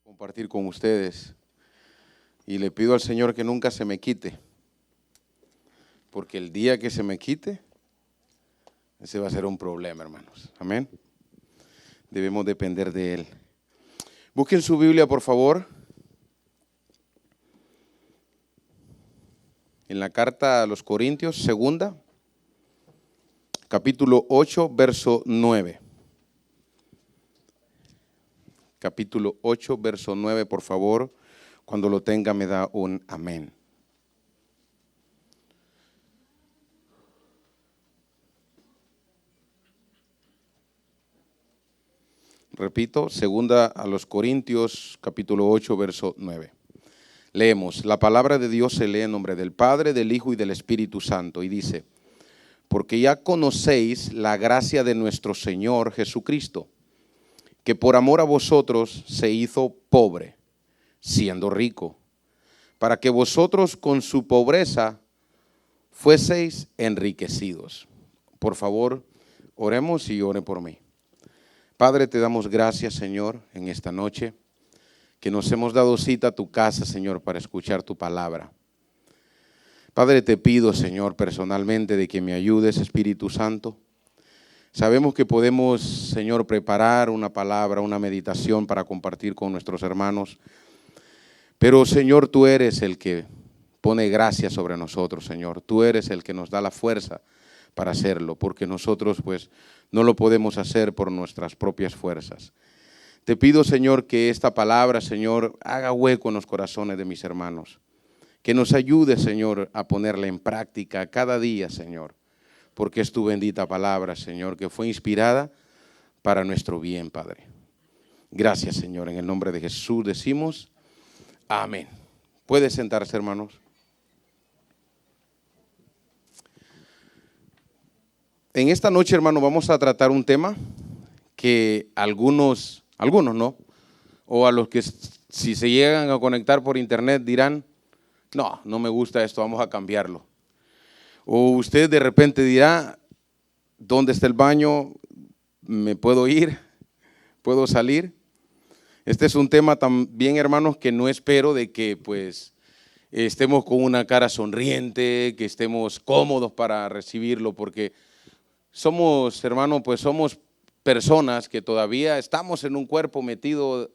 Compartir con ustedes y le pido al Señor que nunca se me quite, porque el día que se me quite, ese va a ser un problema, hermanos. Amén. Debemos depender de Él. Busquen su Biblia, por favor, en la carta a los Corintios, segunda, capítulo 8, verso 9. Capítulo 8, verso 9, por favor. Cuando lo tenga me da un amén. Repito, segunda a los Corintios, capítulo 8, verso 9. Leemos, la palabra de Dios se lee en nombre del Padre, del Hijo y del Espíritu Santo, y dice, porque ya conocéis la gracia de nuestro Señor Jesucristo, que por amor a vosotros se hizo pobre, siendo rico, para que vosotros con su pobreza fueseis enriquecidos. Por favor, oremos y ore por mí. Padre, te damos gracias, Señor, en esta noche, que nos hemos dado cita a tu casa, Señor, para escuchar tu palabra. Padre, te pido, Señor, personalmente de que me ayudes, Espíritu Santo. Sabemos que podemos, Señor, preparar una palabra, una meditación para compartir con nuestros hermanos. Pero, Señor, tú eres el que pone gracia sobre nosotros, Señor. Tú eres el que nos da la fuerza para hacerlo, porque nosotros, pues, no lo podemos hacer por nuestras propias fuerzas. Te pido, Señor, que esta palabra, Señor, haga hueco en los corazones de mis hermanos. Que nos ayude, Señor, a ponerla en práctica cada día, Señor. Porque es tu bendita palabra, Señor, que fue inspirada para nuestro bien, Padre. Gracias, Señor. En el nombre de Jesús decimos, amén. ¿Puede sentarse, hermanos? En esta noche, hermano, vamos a tratar un tema que algunos no, o a los que si se llegan a conectar por internet dirán, no me gusta esto, vamos a cambiarlo. O usted de repente dirá, ¿dónde está el baño? ¿Me puedo ir? ¿Puedo salir? Este es un tema también, hermanos, que no espero de que pues estemos con una cara sonriente, que estemos cómodos para recibirlo, porque somos, hermanos, pues somos personas que todavía estamos en un cuerpo metido,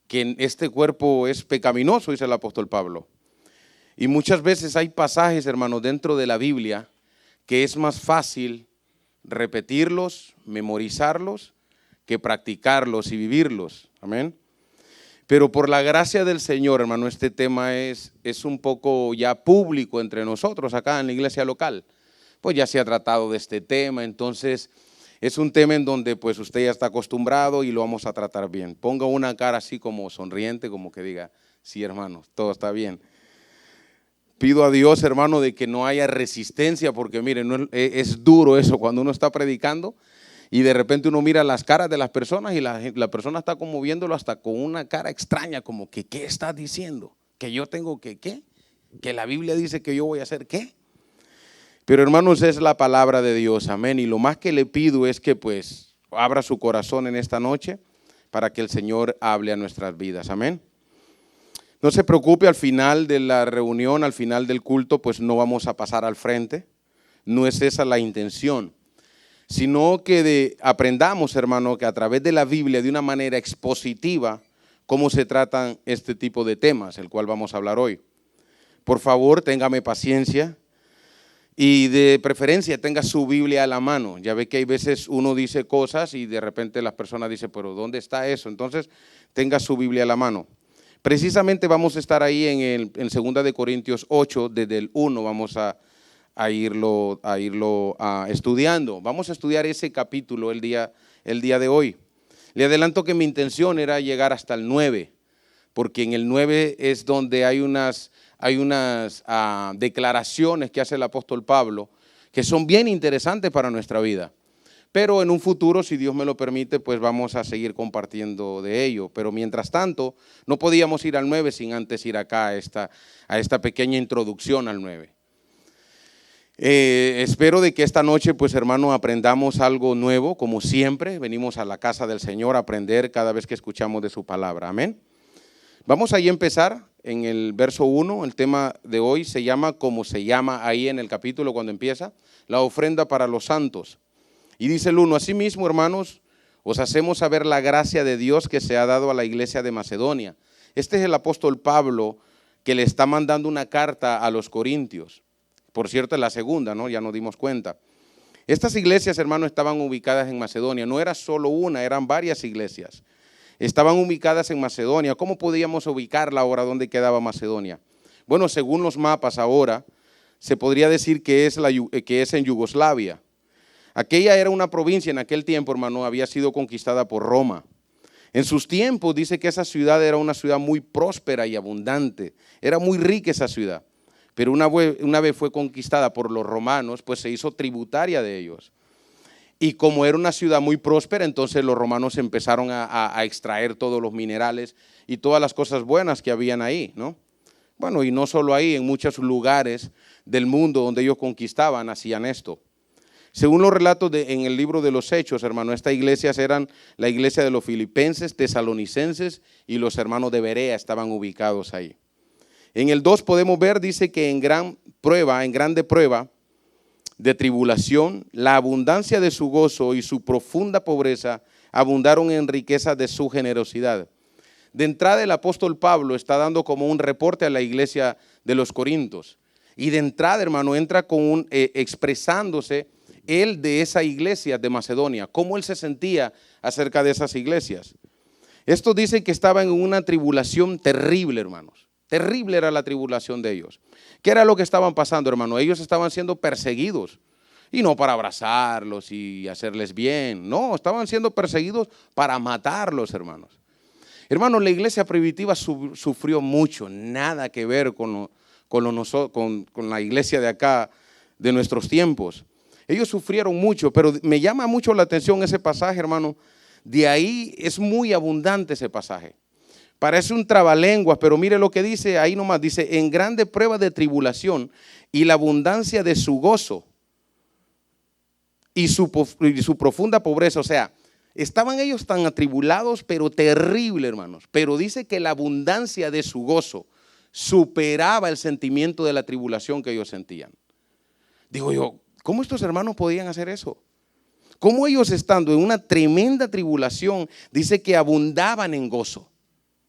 que este cuerpo es pecaminoso, dice el apóstol Pablo. Y muchas veces hay pasajes, hermanos, dentro de la Biblia que es más fácil repetirlos, memorizarlos, que practicarlos y vivirlos. Amén. Pero por la gracia del Señor, hermano, este tema es un poco ya público entre nosotros acá en la iglesia local. Pues ya se ha tratado de este tema, entonces es un tema en donde pues usted ya está acostumbrado y lo vamos a tratar bien. Ponga una cara así como sonriente, como que diga, sí, hermano, todo está bien. Pido a Dios, hermano, de que no haya resistencia, porque miren, es duro eso cuando uno está predicando y de repente uno mira las caras de las personas y la persona está como viéndolo hasta con una cara extraña, como que ¿qué está diciendo? ¿Que yo tengo que qué? ¿Que la Biblia dice que yo voy a hacer qué? Pero hermanos, es la palabra de Dios, amén. Y lo más que le pido es que pues abra su corazón en esta noche para que el Señor hable a nuestras vidas, amén. No se preocupe, al final de la reunión, al final del culto, pues no vamos a pasar al frente. No es esa la intención, sino que aprendamos, hermano, que a través de la Biblia, de una manera expositiva, cómo se tratan este tipo de temas, el cual vamos a hablar hoy. Por favor, téngame paciencia y de preferencia tenga su Biblia a la mano. Ya ve que hay veces uno dice cosas y de repente las personas dicen, pero ¿dónde está eso? Entonces, tenga su Biblia a la mano. Precisamente vamos a estar ahí en 2 de Corintios 8, desde el 1 vamos a irlo estudiando. Vamos a estudiar ese capítulo el día de hoy. Le adelanto que mi intención era llegar hasta el 9, porque en el 9 es donde hay unas declaraciones que hace el apóstol Pablo que son bien interesantes para nuestra vida. Pero en un futuro, si Dios me lo permite, pues vamos a seguir compartiendo de ello. Pero mientras tanto, no podíamos ir al 9 sin antes ir acá a esta pequeña introducción al 9. Espero de que esta noche, pues hermano, aprendamos algo nuevo, como siempre. Venimos a la casa del Señor a aprender cada vez que escuchamos de su palabra. Amén. Vamos ahí a empezar en el verso 1, el tema de hoy se llama como se llama ahí en el capítulo cuando empieza, la ofrenda para los santos. Y dice el 1, asimismo, hermanos, os hacemos saber la gracia de Dios que se ha dado a la iglesia de Macedonia. Este es el apóstol Pablo que le está mandando una carta a los corintios. Por cierto, es la segunda, ¿no? Ya nos dimos cuenta. Estas iglesias, hermanos, estaban ubicadas en Macedonia. No era solo una, eran varias iglesias. Estaban ubicadas en Macedonia. ¿Cómo podíamos ubicarla ahora? ¿Dónde quedaba Macedonia? Bueno, según los mapas ahora, se podría decir que es en Yugoslavia. Aquella era una provincia en aquel tiempo, hermano, había sido conquistada por Roma. En sus tiempos dice que esa ciudad era una ciudad muy próspera y abundante. Era muy rica esa ciudad. Pero una vez fue conquistada por los romanos, pues se hizo tributaria de ellos. Y como era una ciudad muy próspera, entonces los romanos empezaron a extraer todos los minerales y todas las cosas buenas que habían ahí, ¿no? Bueno, y no solo ahí, en muchos lugares del mundo donde ellos conquistaban, hacían esto. Según los relatos en el libro de los Hechos, hermano, estas iglesias eran la iglesia de los filipenses, tesalonicenses y los hermanos de Berea estaban ubicados ahí. En el 2 podemos ver, dice que en grande prueba de tribulación, la abundancia de su gozo y su profunda pobreza abundaron en riqueza de su generosidad. De entrada el apóstol Pablo está dando como un reporte a la iglesia de los Corintios. Y de entrada, hermano, entra con expresándose él de esa iglesia de Macedonia, cómo él se sentía acerca de esas iglesias. Esto dice que estaban en una tribulación terrible, hermanos. Terrible era la tribulación de ellos. ¿Qué era lo que estaban pasando, hermano? Ellos estaban siendo perseguidos. Y no para abrazarlos y hacerles bien. No, estaban siendo perseguidos para matarlos, hermanos. Hermanos, la iglesia primitiva sufrió mucho. Nada que ver con la iglesia de acá, de nuestros tiempos. Ellos sufrieron mucho, pero me llama mucho la atención ese pasaje, hermano. De ahí es muy abundante ese pasaje. Parece un trabalenguas, pero mire lo que dice ahí nomás. Dice, en grande prueba de tribulación y la abundancia de su gozo y su profunda pobreza. O sea, estaban ellos tan atribulados, pero terrible, hermanos. Pero dice que la abundancia de su gozo superaba el sentimiento de la tribulación que ellos sentían. Digo yo, ¿cómo estos hermanos podían hacer eso? ¿Cómo ellos estando en una tremenda tribulación, dice que abundaban en gozo?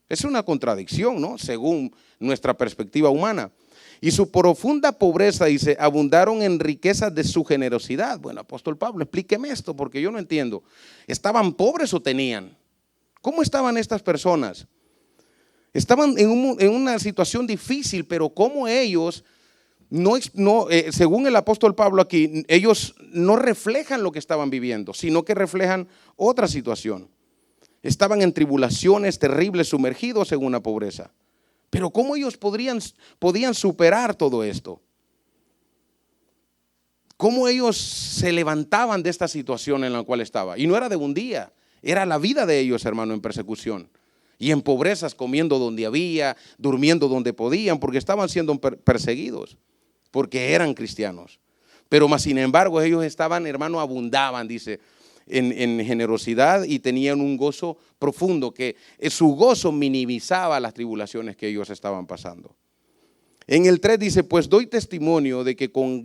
Es una contradicción, ¿no? Según nuestra perspectiva humana. Y su profunda pobreza, dice, abundaron en riquezas de su generosidad. Bueno, apóstol Pablo, explíqueme esto porque yo no entiendo. ¿Estaban pobres o tenían? ¿Cómo estaban estas personas? Estaban en una situación difícil, pero ¿cómo ellos, según el apóstol Pablo aquí, ellos no reflejan lo que estaban viviendo, sino que reflejan otra situación? Estaban en tribulaciones terribles, sumergidos en una pobreza. Pero ¿cómo ellos podían superar todo esto? ¿Cómo ellos se levantaban de esta situación en la cual estaba? Y no era de un día, era la vida de ellos, hermano, en persecución. Y en pobrezas, comiendo donde había, durmiendo donde podían, porque estaban siendo perseguidos, porque eran cristianos. Pero más sin embargo ellos estaban, hermano, abundaban, dice, en generosidad y tenían un gozo profundo, que su gozo minimizaba las tribulaciones que ellos estaban pasando. En el 3 dice, pues doy testimonio de que con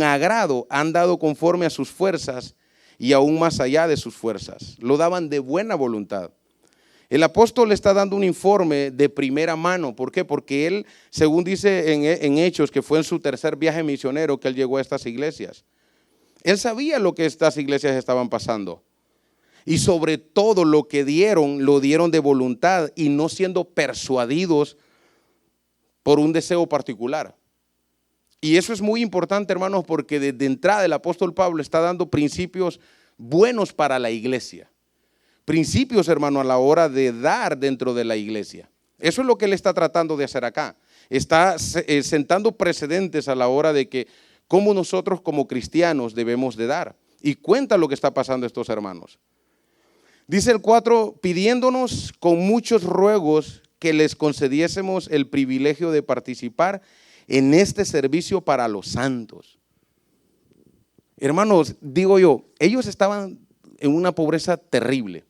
agrado han dado conforme a sus fuerzas y aún más allá de sus fuerzas. Lo daban de buena voluntad. El apóstol está dando un informe de primera mano. ¿Por qué? Porque él, según dice en Hechos, que fue en su tercer viaje misionero que él llegó a estas iglesias. Él sabía lo que estas iglesias estaban pasando. Y sobre todo lo que dieron, lo dieron de voluntad y no siendo persuadidos por un deseo particular. Y eso es muy importante, hermanos, porque desde entrada el apóstol Pablo está dando principios buenos para la iglesia. Principios, hermano, a la hora de dar dentro de la iglesia. Eso es lo que él está tratando de hacer acá. Está sentando precedentes a la hora de que cómo nosotros como cristianos debemos de dar. Y cuenta lo que está pasando a estos hermanos. Dice el 4, pidiéndonos con muchos ruegos que les concediésemos el privilegio de participar en este servicio para los santos. Hermanos, digo yo, ellos estaban en una pobreza terrible.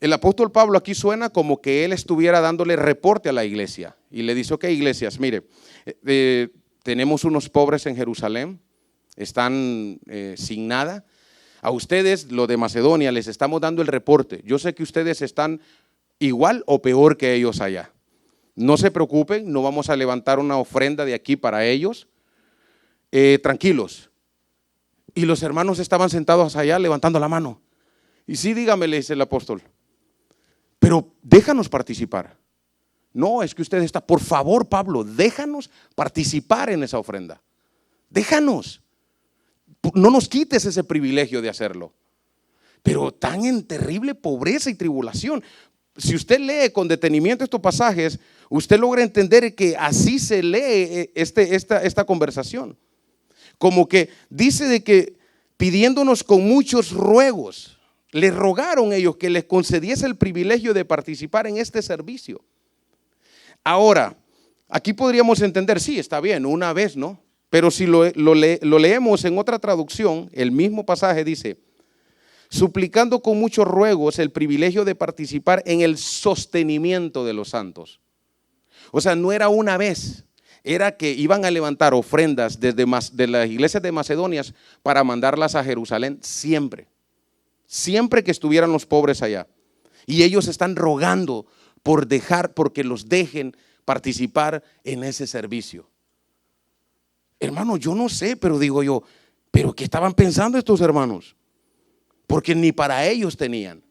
El apóstol Pablo aquí suena como que él estuviera dándole reporte a la iglesia y le dice, ok, iglesias, mire, tenemos unos pobres en Jerusalén, están sin nada. A ustedes, los de Macedonia, les estamos dando el reporte. Yo sé que ustedes están igual o peor que ellos allá. No se preocupen, no vamos a levantar una ofrenda de aquí para ellos. Tranquilos. Y los hermanos estaban sentados allá levantando la mano. Y sí, dígame, le dice el apóstol, pero déjanos participar. No, es que usted está, por favor, Pablo, déjanos participar en esa ofrenda. Déjanos. No nos quites ese privilegio de hacerlo. Pero tan en terrible pobreza y tribulación. Si usted lee con detenimiento estos pasajes, usted logra entender que así se lee esta conversación. Como que dice de que pidiéndonos con muchos ruegos, le rogaron ellos que les concediese el privilegio de participar en este servicio. Ahora, aquí podríamos entender, sí, está bien, una vez, ¿no? Pero si lo leemos en otra traducción, el mismo pasaje dice, suplicando con muchos ruegos el privilegio de participar en el sostenimiento de los santos. O sea, no era una vez, era que iban a levantar ofrendas de las iglesias de Macedonia para mandarlas a Jerusalén siempre que estuvieran los pobres allá. Y ellos están rogando porque los dejen participar en ese servicio. Hermano, yo no sé, pero digo yo, ¿pero qué estaban pensando estos hermanos? Porque ni para ellos tenían.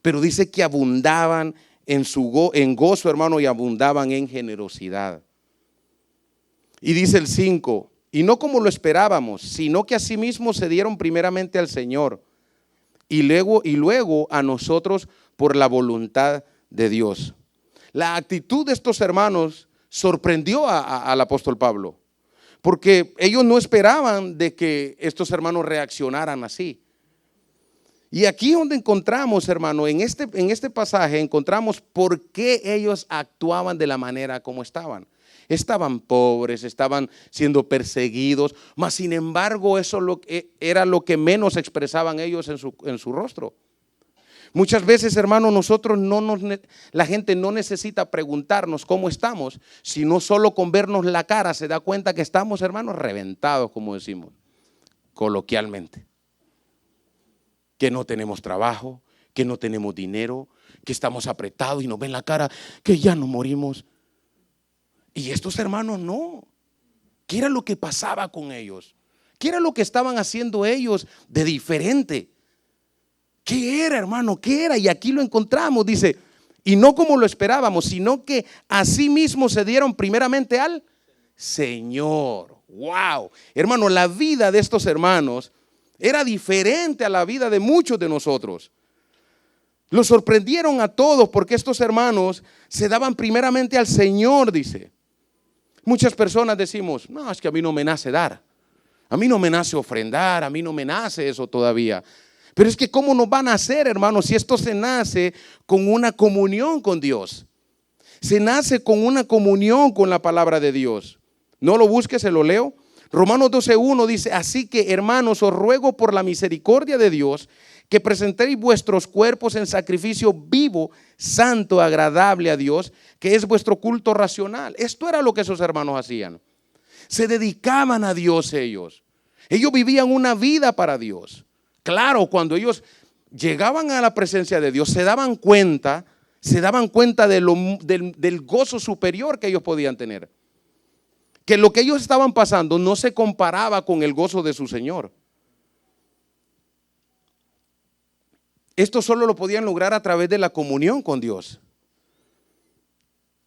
Pero dice que abundaban en gozo, hermano, y abundaban en generosidad. Y dice el 5, y no como lo esperábamos, sino que asimismo se dieron primeramente al Señor y luego a nosotros por la voluntad de Dios. La actitud de estos hermanos sorprendió al apóstol Pablo, porque ellos no esperaban de que estos hermanos reaccionaran así. Y aquí donde encontramos, hermano, en este pasaje encontramos por qué ellos actuaban de la manera como estaban. Estaban pobres, estaban siendo perseguidos, mas sin embargo eso era lo que menos expresaban ellos en su rostro. Muchas veces, hermano, la gente no necesita preguntarnos cómo estamos, sino solo con vernos la cara se da cuenta que estamos, hermanos, reventados, como decimos coloquialmente. Que no tenemos trabajo, que no tenemos dinero, que estamos apretados y nos ven la cara, que ya nos morimos. Y estos hermanos no. ¿Qué era lo que pasaba con ellos? ¿Qué era lo que estaban haciendo ellos de diferente? ¿Qué era, hermano? ¿Qué era? Y aquí lo encontramos, dice, y no como lo esperábamos, sino que así mismo se dieron primeramente al Señor. ¡Wow! Hermano, la vida de estos hermanos era diferente a la vida de muchos de nosotros. Los sorprendieron a todos porque estos hermanos se daban primeramente al Señor, dice. Muchas personas decimos, no, es que a mí no me nace dar, a mí no me nace ofrendar, a mí no me nace eso todavía. Pero es que ¿cómo nos van a hacer, hermanos, si esto se nace con una comunión con Dios? Se nace con una comunión con la palabra de Dios. No lo busques, se lo leo. Romanos 12:1 dice, así que hermanos, os ruego por la misericordia de Dios que presentéis vuestros cuerpos en sacrificio vivo, santo, agradable a Dios, que es vuestro culto racional. Esto era lo que esos hermanos hacían. Se dedicaban a Dios ellos. Ellos vivían una vida para Dios. Claro, cuando ellos llegaban a la presencia de Dios, se daban cuenta del gozo superior que ellos podían tener. Que lo que ellos estaban pasando no se comparaba con el gozo de su Señor. Esto solo lo podían lograr a través de la comunión con Dios.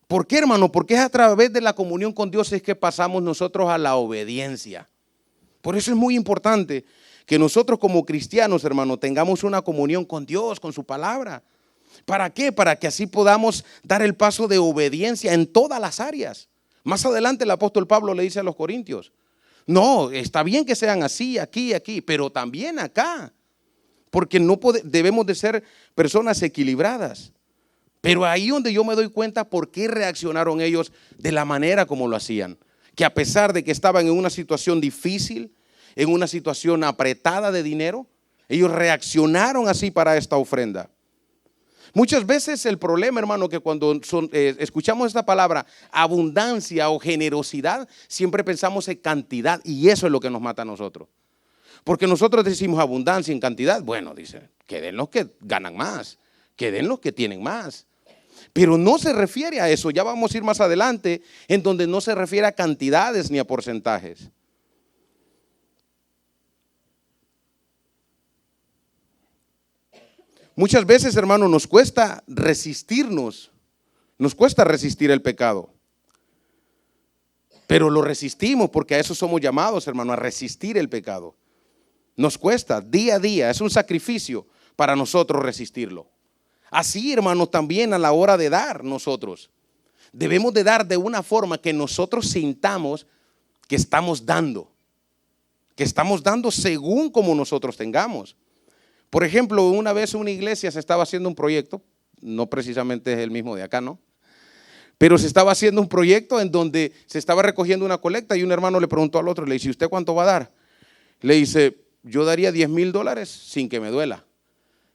¿Por qué, hermano? Porque es a través de la comunión con Dios es que pasamos nosotros a la obediencia. Por eso es muy importante que nosotros como cristianos, hermano, tengamos una comunión con Dios, con su palabra. ¿Para qué? Para que así podamos dar el paso de obediencia en todas las áreas. Más adelante el apóstol Pablo le dice a los corintios, no, está bien que sean así, aquí, pero también acá. Porque debemos de ser personas equilibradas. Pero ahí donde yo me doy cuenta por qué reaccionaron ellos de la manera como lo hacían. Que a pesar de que estaban en una situación difícil, en una situación apretada de dinero, ellos reaccionaron así para esta ofrenda. Muchas veces el problema, hermano, que cuando escuchamos esta palabra abundancia o generosidad, siempre pensamos en cantidad y eso es lo que nos mata a nosotros. Porque nosotros decimos abundancia en cantidad. Bueno, dice, que den los que ganan más, que den los que tienen más. Pero no se refiere a eso, ya vamos a ir más adelante, en donde no se refiere a cantidades ni a porcentajes. Muchas veces, hermano, nos cuesta resistir el pecado. Pero lo resistimos porque a eso somos llamados, hermano, a resistir el pecado. Nos cuesta día a día, es un sacrificio para nosotros resistirlo. Así, hermano, también a la hora de dar nosotros. Debemos de dar de una forma que nosotros sintamos que estamos dando según como nosotros tengamos. Por ejemplo, una vez una iglesia se estaba haciendo un proyecto, no precisamente es el mismo de acá, ¿no? Pero se estaba haciendo un proyecto en donde se estaba recogiendo una colecta y un hermano le preguntó al otro, le dice, ¿usted cuánto va a dar? Le dice, yo daría $10,000 sin que me duela.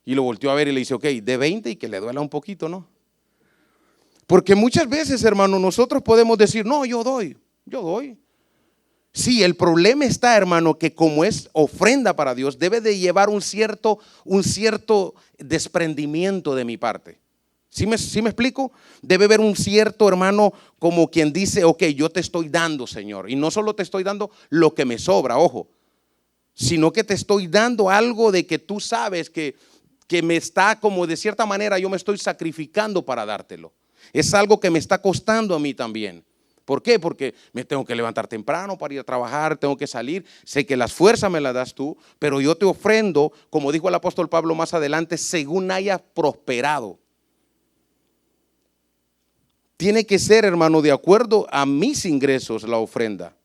Y lo volteó a ver y le dice, ok, de 20 y que le duela un poquito, ¿no? Porque muchas veces, hermano, nosotros podemos decir, no, yo doy. Sí, el problema está, hermano, que como es ofrenda para Dios, debe de llevar un cierto desprendimiento de mi parte. ¿Sí me explico? Debe haber un cierto, hermano, como quien dice, ok, yo te estoy dando, Señor. Y no solo te estoy dando lo que me sobra, ojo, sino que te estoy dando algo de que tú sabes que me está como de cierta manera yo me estoy sacrificando para dártelo. Es algo que me está costando a mí también. ¿Por qué? Porque me tengo que levantar temprano para ir a trabajar, tengo que salir. Sé que las fuerzas me las das tú, pero yo te ofrendo, como dijo el apóstol Pablo más adelante, según haya prosperado. Tiene que ser, hermano, de acuerdo a mis ingresos la ofrenda.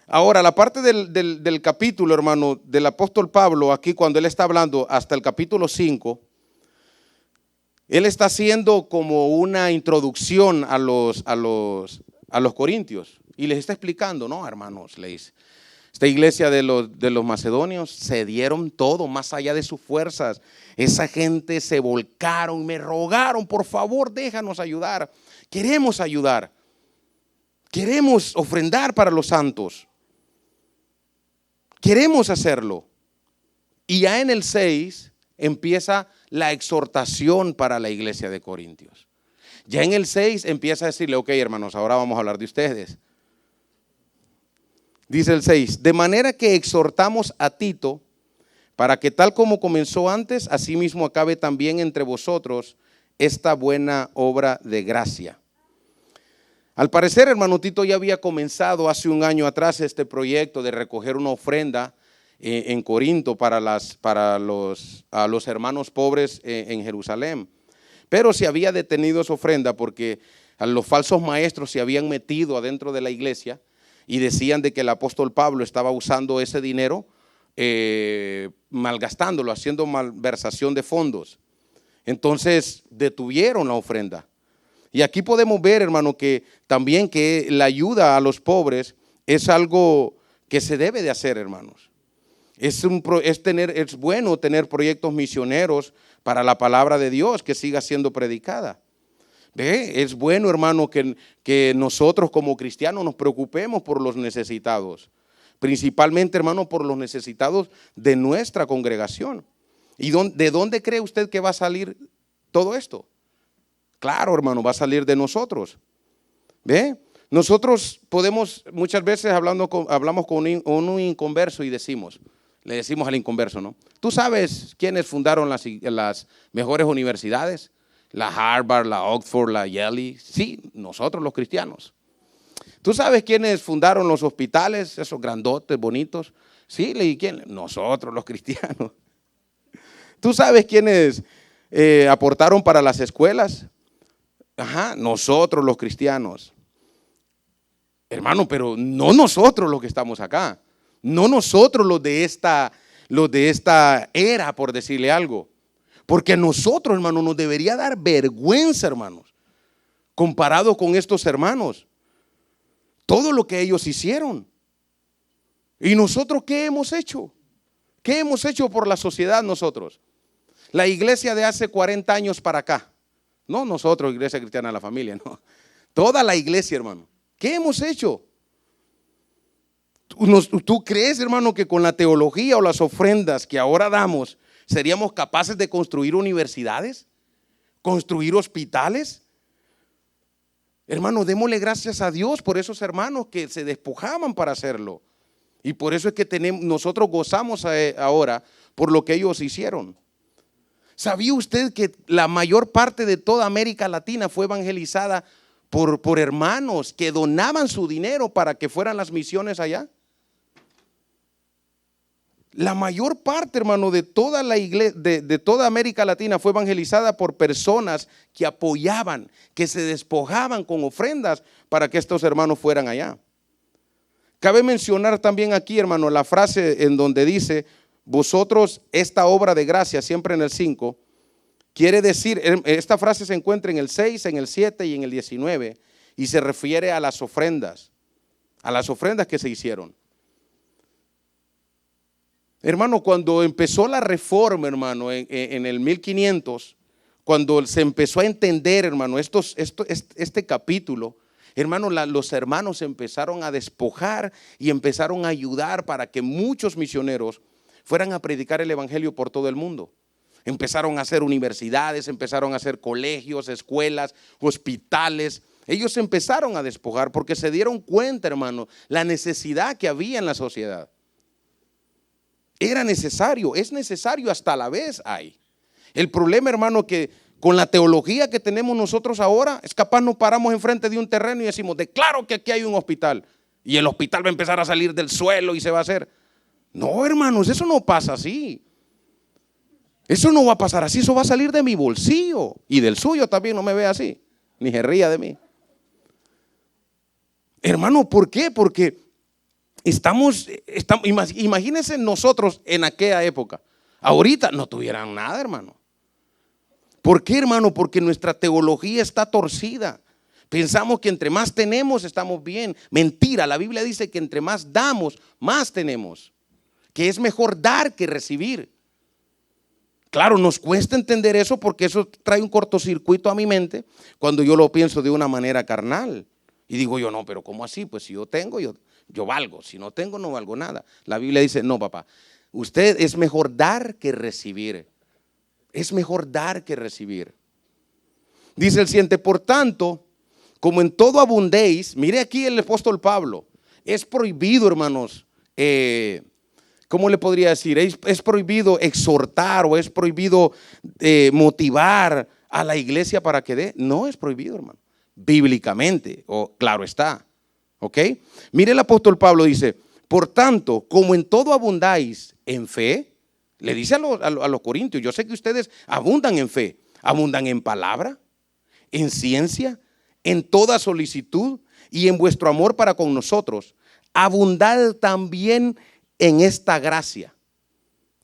Ahora, la parte del capítulo, hermano, del apóstol Pablo, aquí cuando él está hablando hasta el capítulo 5, él está haciendo como una introducción a los corintios y les está explicando, no, hermanos, le dice, esta iglesia de los macedonios se dieron todo más allá de sus fuerzas. Esa gente se volcaron, me rogaron, por favor, déjanos ayudar. Queremos ayudar. Queremos ofrendar para los santos. Queremos hacerlo. Y ya en el 6 empieza la exhortación para la iglesia de Corintios. Ya en el 6 empieza a decirle, ok, hermanos, ahora vamos a hablar de ustedes. Dice el 6, de manera que exhortamos a Tito para que tal como comenzó antes, asimismo acabe también entre vosotros esta buena obra de gracia. Al parecer, hermano, Tito ya había comenzado hace un año atrás este proyecto de recoger una ofrenda en Corinto para los hermanos pobres en Jerusalén. Pero se había detenido esa ofrenda porque los falsos maestros se habían metido adentro de la iglesia y decían de que el apóstol Pablo estaba usando ese dinero, malgastándolo, haciendo malversación de fondos. Entonces detuvieron la ofrenda. Y aquí podemos ver, hermano, que también que la ayuda a los pobres es algo que se debe de hacer, hermanos. Es bueno tener proyectos misioneros para la palabra de Dios que siga siendo predicada. ¿Ve? Es bueno, hermano, que nosotros como cristianos nos preocupemos por los necesitados. Principalmente, hermano, por los necesitados de nuestra congregación. ¿Y de dónde cree usted que va a salir todo esto? Claro, hermano, va a salir de nosotros. ¿Ve? Nosotros podemos, muchas veces hablamos con un inconverso y le decimos al inconverso, ¿no? ¿Tú sabes quiénes fundaron las mejores universidades? La Harvard, la Oxford, la Yale. Sí, nosotros los cristianos. ¿Tú sabes quiénes fundaron los hospitales, esos grandotes, bonitos? Sí, ¿y quién? Nosotros los cristianos. ¿Tú sabes quiénes aportaron para las escuelas? Ajá, nosotros los cristianos. Hermano, pero no nosotros los que estamos acá. No nosotros los de esta era, por decirle algo. Porque a nosotros, hermano, nos debería dar vergüenza, hermanos, comparado con estos hermanos. Todo lo que ellos hicieron. ¿Y nosotros qué hemos hecho? ¿Qué hemos hecho por la sociedad nosotros? La iglesia de hace 40 años para acá. No nosotros, Iglesia Cristiana de la Familia, no. Toda la iglesia, hermano. ¿Qué hemos hecho? ¿Tú crees, hermano, que con la teología o las ofrendas que ahora damos seríamos capaces de construir universidades? ¿Construir hospitales? Hermano, démosle gracias a Dios por esos hermanos que se despojaban para hacerlo. Y por eso es que nosotros gozamos ahora por lo que ellos hicieron. ¿Sabía usted que la mayor parte de toda América Latina fue evangelizada por hermanos que donaban su dinero para que fueran las misiones allá? La mayor parte, hermano, de toda la iglesia, de toda América Latina fue evangelizada por personas que apoyaban, que se despojaban con ofrendas para que estos hermanos fueran allá. Cabe mencionar también aquí, hermano, la frase en donde dice, vosotros esta obra de gracia, siempre en el 5, quiere decir, esta frase se encuentra en el 6, en el 7 y en el 19, y se refiere a las ofrendas que se hicieron. Hermano, cuando empezó la reforma, hermano, en el 1500, cuando se empezó a entender, hermano, este capítulo, hermano, los hermanos empezaron a despojar y empezaron a ayudar para que muchos misioneros fueran a predicar el evangelio por todo el mundo. Empezaron a hacer universidades, empezaron a hacer colegios, escuelas, hospitales. Ellos empezaron a despojar porque se dieron cuenta, hermano, la necesidad que había en la sociedad. Era necesario, es necesario, hasta a la vez hay. El problema, hermano, que con la teología que tenemos nosotros ahora, es capaz nos paramos enfrente de un terreno y decimos, declaro que aquí hay un hospital. Y el hospital va a empezar a salir del suelo y se va a hacer. No, hermanos, eso no pasa así. Eso no va a pasar así, eso va a salir de mi bolsillo. Y del suyo también, no me vea así, ni se ría de mí. Hermano, ¿por qué? Porque imagínense nosotros en aquella época. Ahorita no tuvieran nada, hermano. ¿Por qué, hermano? Porque nuestra teología está torcida. Pensamos que entre más tenemos estamos bien. Mentira, la Biblia dice que entre más damos, más tenemos. Que es mejor dar que recibir. Claro, nos cuesta entender eso porque eso trae un cortocircuito a mi mente cuando yo lo pienso de una manera carnal. Y digo yo, no, pero ¿cómo así? Pues si yo tengo, yo valgo. Si no tengo, no valgo nada. La Biblia dice, no, papá, usted es mejor dar que recibir. Es mejor dar que recibir. Dice el siguiente, por tanto, como en todo abundéis, mire aquí el apóstol Pablo, es prohibido, hermanos, ¿cómo le podría decir? Es prohibido exhortar o es prohibido motivar a la iglesia para que dé. No es prohibido, hermano, bíblicamente, claro está, ¿ok? Mire el apóstol Pablo dice, por tanto, como en todo abundáis en fe, le dice a los corintios, yo sé que ustedes abundan en fe, abundan en palabra, en ciencia, en toda solicitud y en vuestro amor para con nosotros. Abundad también en esta gracia.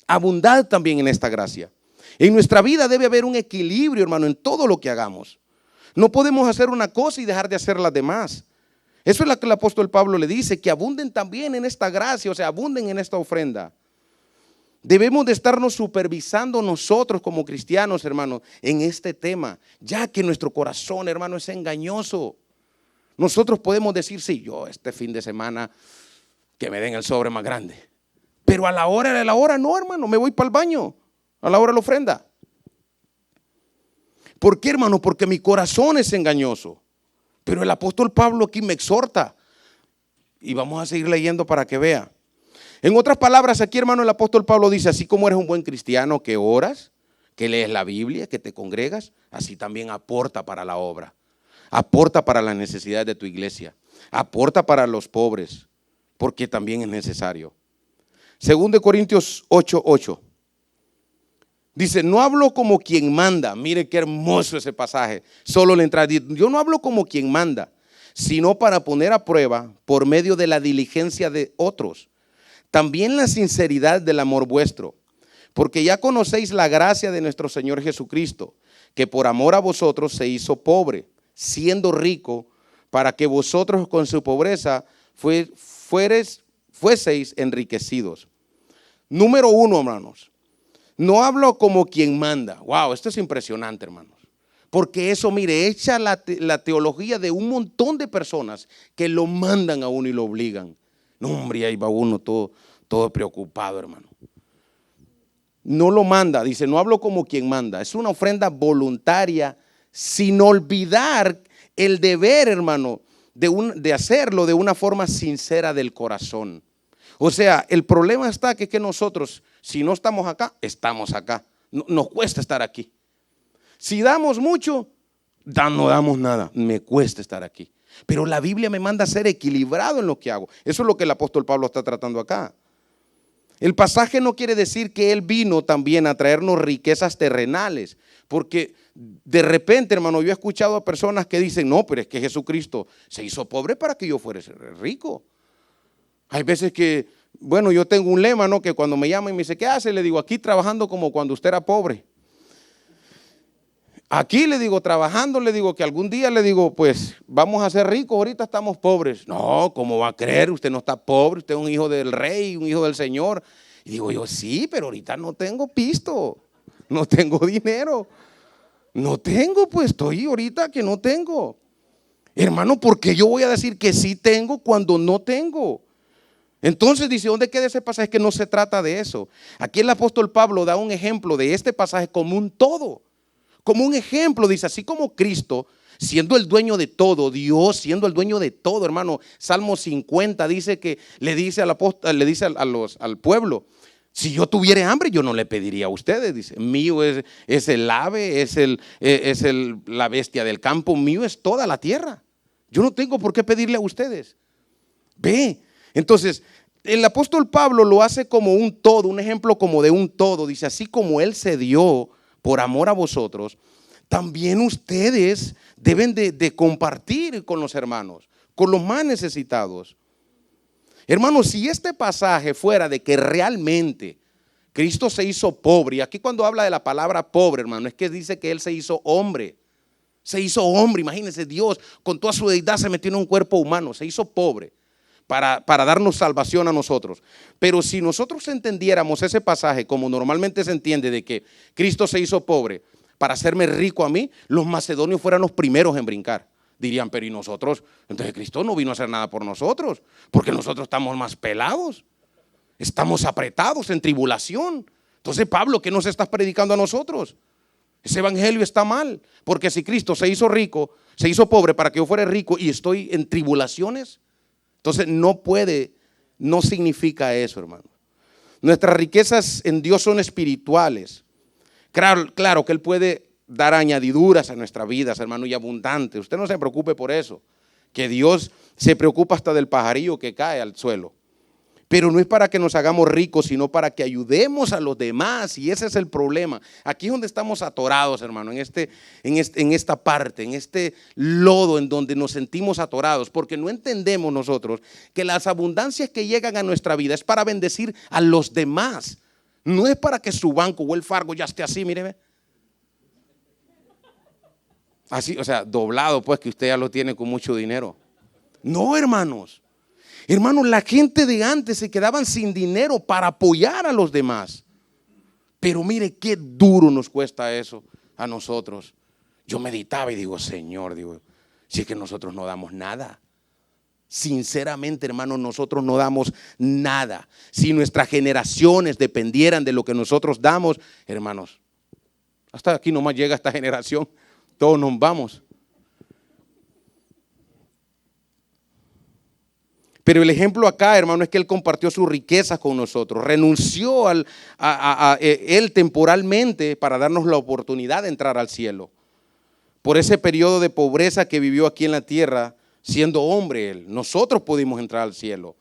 Abundad también en esta gracia. En nuestra vida debe haber un equilibrio, hermano, en todo lo que hagamos. No podemos hacer una cosa y dejar de hacer las demás. Eso es lo que el apóstol Pablo le dice, que abunden también en esta gracia, o sea, abunden en esta ofrenda. Debemos de estarnos supervisando nosotros como cristianos, hermano, en este tema, ya que nuestro corazón, hermano, es engañoso. Nosotros podemos decir, sí, yo este fin de semana que me den el sobre más grande, pero a la hora de la hora no, hermano, me voy para el baño, a la hora de la ofrenda. ¿Por qué, hermano? Porque mi corazón es engañoso. Pero el apóstol Pablo aquí me exhorta y vamos a seguir leyendo para que vea. En otras palabras, aquí, hermano, el apóstol Pablo dice, así como eres un buen cristiano que oras, que lees la Biblia, que te congregas, así también aporta para la obra, aporta para las necesidades de tu iglesia, aporta para los pobres, porque también es necesario. 2 Corintios 8:8 dice, no hablo como quien manda. Mire qué hermoso ese pasaje, solo le entra, yo no hablo como quien manda, sino para poner a prueba por medio de la diligencia de otros, también la sinceridad del amor vuestro, porque ya conocéis la gracia de nuestro Señor Jesucristo, que por amor a vosotros se hizo pobre, siendo rico, para que vosotros con su pobreza fueseis enriquecidos. Número uno, hermanos, no hablo como quien manda. Wow, esto es impresionante, hermanos. Porque eso, mire, echa la teología de un montón de personas que lo mandan a uno y lo obligan. No, hombre, ahí va uno todo preocupado, hermano. No lo manda, dice, no hablo como quien manda. Es una ofrenda voluntaria, sin olvidar el deber, hermano, de hacerlo de una forma sincera del corazón. O sea, el problema está que nosotros, si no estamos acá, estamos acá. Nos cuesta estar aquí. Si damos mucho, no damos nada. Me cuesta estar aquí. Pero la Biblia me manda a ser equilibrado en lo que hago. Eso es lo que el apóstol Pablo está tratando acá. El pasaje no quiere decir que él vino también a traernos riquezas terrenales. Porque de repente, hermano, yo he escuchado a personas que dicen, no, pero es que Jesucristo se hizo pobre para que yo fuera rico. Hay veces que, bueno, yo tengo un lema, ¿no? Que cuando me llaman y me dice, ¿qué hace? Le digo, aquí trabajando como cuando usted era pobre. Aquí le digo, trabajando, le digo que algún día le digo, pues vamos a ser ricos, ahorita estamos pobres. No, ¿cómo va a creer? Usted no está pobre, usted es un hijo del rey, un hijo del Señor. Y digo yo, sí, pero ahorita no tengo pisto, no tengo dinero. No tengo, pues estoy ahorita que no tengo. Hermano, ¿por qué yo voy a decir que sí tengo cuando no tengo? Entonces dice, ¿dónde queda ese pasaje? Que no se trata de eso. Aquí el apóstol Pablo da un ejemplo de este pasaje como un todo. Como un ejemplo, dice, así como Cristo, siendo el dueño de todo, Dios siendo el dueño de todo, hermano. Salmo 50 dice que le dice al apóstol, le dice al pueblo, si yo tuviera hambre, yo no le pediría a ustedes. Dice, mío es el ave, es la bestia del campo, mío es toda la tierra. Yo no tengo por qué pedirle a ustedes. Ve. Entonces, el apóstol Pablo lo hace como un todo, un ejemplo como de un todo. Dice, así como él se dio por amor a vosotros, también ustedes deben de compartir con los hermanos, con los más necesitados. Hermanos, si este pasaje fuera de que realmente Cristo se hizo pobre, y aquí cuando habla de la palabra pobre, hermano, es que dice que él se hizo hombre. Se hizo hombre, imagínense, Dios con toda su deidad se metió en un cuerpo humano, se hizo pobre. Para darnos salvación a nosotros. Pero si nosotros entendiéramos ese pasaje como normalmente se entiende, de que Cristo se hizo pobre para hacerme rico a mí, los macedonios fueran los primeros en brincar. Dirían, pero ¿y nosotros? Entonces Cristo no vino a hacer nada por nosotros, porque nosotros estamos más pelados, estamos apretados en tribulación. Entonces, Pablo, ¿qué nos estás predicando a nosotros? Ese evangelio está mal, porque si Cristo se hizo rico, se hizo pobre para que yo fuera rico y estoy en tribulaciones, entonces no significa eso, hermano. Nuestras riquezas en Dios son espirituales. Claro que Él puede dar añadiduras a nuestras vidas, hermano, y abundantes. Usted no se preocupe por eso, que Dios se preocupa hasta del pajarillo que cae al suelo. Pero no es para que nos hagamos ricos, sino para que ayudemos a los demás. Y ese es el problema. Aquí es donde estamos atorados, hermano, en esta parte, en este lodo en donde nos sentimos atorados. Porque no entendemos nosotros que las abundancias que llegan a nuestra vida es para bendecir a los demás. No es para que su banco o el Fargo ya esté así, mire. Así, o sea, doblado, pues, que usted ya lo tiene con mucho dinero. No, hermanos. Hermanos, la gente de antes se quedaban sin dinero para apoyar a los demás. Pero mire qué duro nos cuesta eso a nosotros. Yo meditaba y digo, Señor, si es que nosotros no damos nada. Sinceramente, hermanos, nosotros no damos nada. Si nuestras generaciones dependieran de lo que nosotros damos, hermanos, hasta aquí nomás llega esta generación, todos nos vamos. Pero el ejemplo acá, hermano, es que Él compartió sus riquezas con nosotros, renunció a Él temporalmente para darnos la oportunidad de entrar al cielo. Por ese periodo de pobreza que vivió aquí en la tierra, siendo hombre Él, nosotros pudimos entrar al cielo.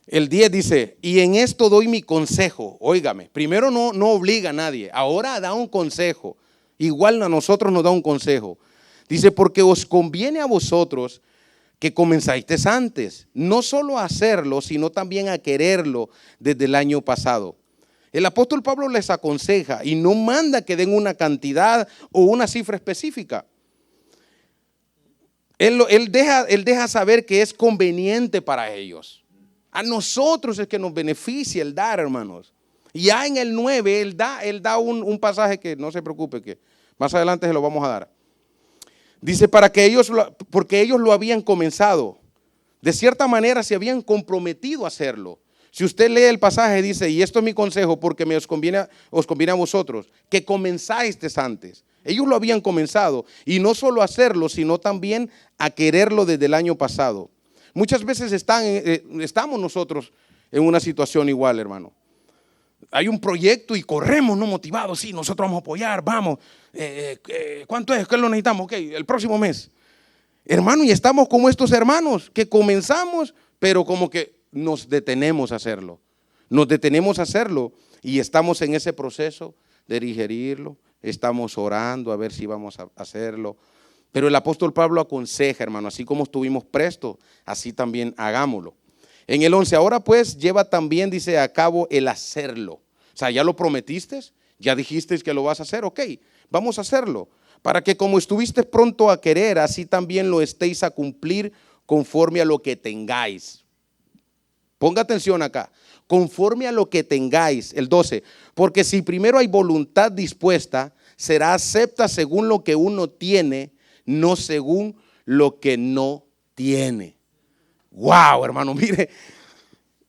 El 10 dice, y en esto doy mi consejo. Óigame, primero no obliga a nadie, ahora da un consejo. Igual a nosotros nos da un consejo. Dice, porque os conviene a vosotros que comenzasteis antes, no solo a hacerlo, sino también a quererlo desde el año pasado. El apóstol Pablo les aconseja y no manda que den una cantidad o una cifra específica. Él deja saber que es conveniente para ellos. A nosotros es que nos beneficia el dar, hermanos. Y ya en el 9, Él da un pasaje que no se preocupe, que más adelante se lo vamos a dar. Dice, porque ellos lo habían comenzado. De cierta manera se habían comprometido a hacerlo. Si usted lee el pasaje, dice, y esto es mi consejo porque os conviene a vosotros, que comenzáis antes. Ellos lo habían comenzado, y no solo hacerlo, sino también a quererlo desde el año pasado. Muchas veces estamos nosotros en una situación igual, hermano. Hay un proyecto y corremos, no motivados, sí, nosotros vamos a apoyar, vamos. ¿Cuánto es? ¿Qué lo necesitamos? Ok, el próximo mes. Hermano, y estamos como estos hermanos que comenzamos, pero como que nos detenemos a hacerlo. Nos detenemos a hacerlo y estamos en ese proceso de digerirlo. Estamos orando a ver si vamos a hacerlo. Pero el apóstol Pablo aconseja, hermano, así como estuvimos prestos, así también hagámoslo. En el 11, ahora pues lleva también, dice, a cabo el hacerlo. O sea, ya lo prometiste, ya dijiste que lo vas a hacer, ok, vamos a hacerlo. Para que como estuviste pronto a querer, así también lo estéis a cumplir conforme a lo que tengáis. Ponga atención acá, conforme a lo que tengáis, el 12, porque si primero hay voluntad dispuesta, será acepta según lo que uno tiene, no según lo que no tiene. Wow, hermano, mire,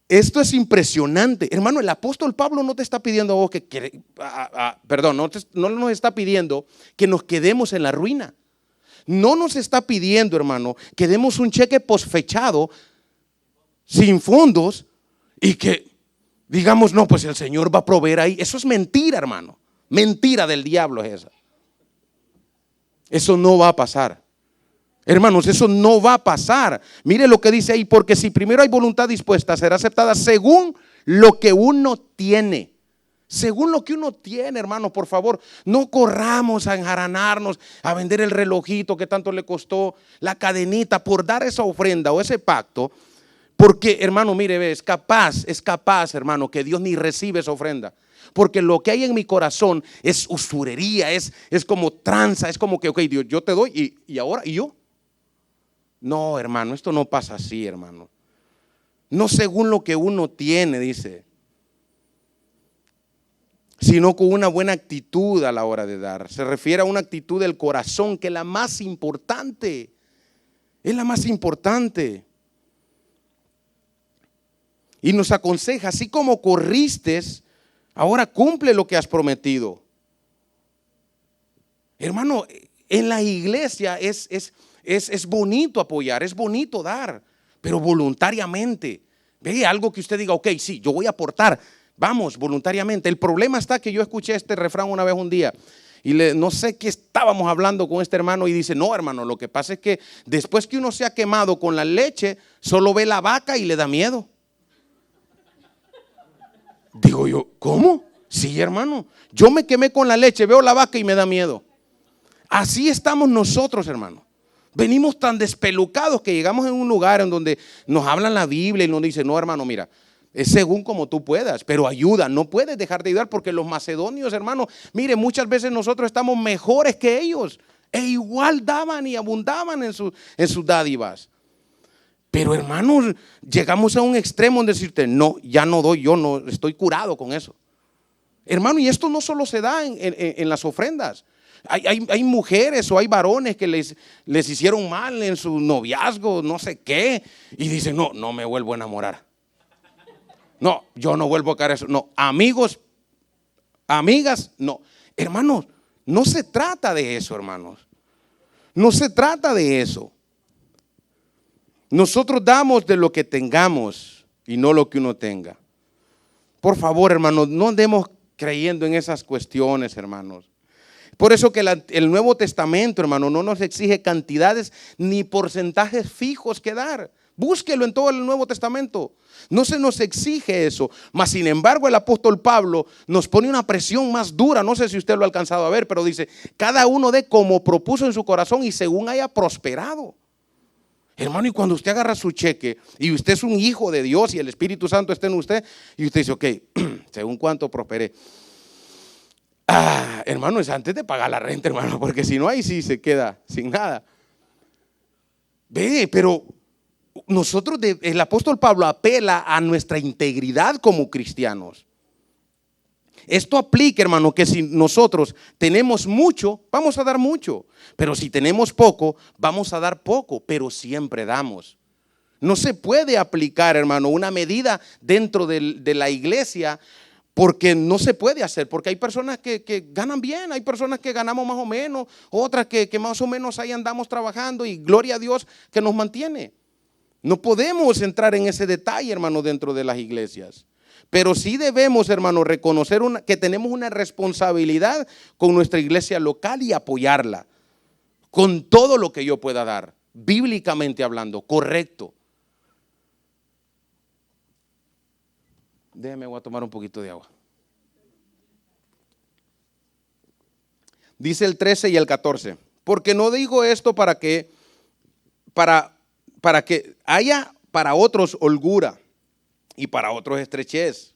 esto es impresionante. Hermano, el apóstol Pablo no te está pidiendo a vos no nos está pidiendo que nos quedemos en la ruina. No nos está pidiendo, hermano, que demos un cheque posfechado sin fondos y que digamos, no, pues el Señor va a proveer ahí. Eso es mentira, hermano. Mentira del diablo es esa. Eso no va a pasar. Hermanos, eso no va a pasar. Mire lo que dice ahí, porque si primero hay voluntad dispuesta, será aceptada según lo que uno tiene. Según lo que uno tiene, hermano, por favor, no corramos a enjaranarnos, a vender el relojito que tanto le costó, la cadenita, por dar esa ofrenda o ese pacto. Porque, hermano, mire, es capaz, hermano, que Dios ni recibe esa ofrenda. Porque lo que hay en mi corazón es usurería, es como tranza, es como que, ok, Dios, yo te doy y ahora, ¿y yo? No, hermano, esto no pasa así, hermano. No según lo que uno tiene, dice, sino con una buena actitud a la hora de dar. Se refiere a una actitud del corazón, que es la más importante. Es la más importante. Y nos aconseja, así como corriste, ahora cumple lo que has prometido. Hermano, en la iglesia es bonito apoyar, es bonito dar, pero voluntariamente. Ve algo que usted diga, ok, sí, yo voy a aportar, vamos, voluntariamente. El problema está que yo escuché este refrán una vez un día y no sé qué estábamos hablando con este hermano y dice, no, hermano, lo que pasa es que después que uno se ha quemado con la leche, solo ve la vaca y le da miedo. Digo yo, ¿cómo? Sí, hermano, yo me quemé con la leche, veo la vaca y me da miedo. Así estamos nosotros, hermano. Venimos tan despelucados que llegamos en un lugar en donde nos hablan la Biblia y nos dicen, no, hermano, mira, es según como tú puedas, pero ayuda, no puedes dejar de ayudar, porque los macedonios, hermano, mire, muchas veces nosotros estamos mejores que ellos e igual daban y abundaban en sus dádivas. Pero, hermanos, llegamos a un extremo en decirte, no, ya no doy, yo no estoy curado con eso. Hermano, y esto no solo se da en las ofrendas. Hay mujeres o hay varones que les hicieron mal en su noviazgo, no sé qué, y dicen, no me vuelvo a enamorar. No, yo no vuelvo a caer eso. No, amigos, amigas, no. Hermanos, no se trata de eso, hermanos. No se trata de eso. Nosotros damos de lo que tengamos y no lo que uno tenga. Por favor, hermanos, no andemos creyendo en esas cuestiones, hermanos. Por eso que el Nuevo Testamento, hermano, no nos exige cantidades ni porcentajes fijos que dar. Búsquelo en todo el Nuevo Testamento. No se nos exige eso. Mas, sin embargo, el apóstol Pablo nos pone una presión más dura. No sé si usted lo ha alcanzado a ver, pero dice, cada uno dé como propuso en su corazón y según haya prosperado. Hermano, y cuando usted agarra su cheque y usted es un hijo de Dios y el Espíritu Santo está en usted, y usted dice, ok, según cuánto prosperé. Hermano, es antes de pagar la renta, hermano, porque si no, ahí sí se queda sin nada. Ve, pero el apóstol Pablo apela a nuestra integridad como cristianos. Esto aplica, hermano, que si nosotros tenemos mucho, vamos a dar mucho. Pero si tenemos poco, vamos a dar poco, pero siempre damos. No se puede aplicar, hermano, una medida dentro de la iglesia, porque no se puede hacer, porque hay personas que ganan bien, hay personas que ganamos más o menos, otras que más o menos ahí andamos trabajando y gloria a Dios que nos mantiene. No podemos entrar en ese detalle, hermano, dentro de las iglesias. Pero sí debemos, hermano, reconocer que tenemos una responsabilidad con nuestra iglesia local y apoyarla con todo lo que yo pueda dar, bíblicamente hablando, correcto. Déjeme, voy a tomar un poquito de agua. Dice el 13 y el 14. Porque no digo esto para que haya para otros holgura y para otros estrechez,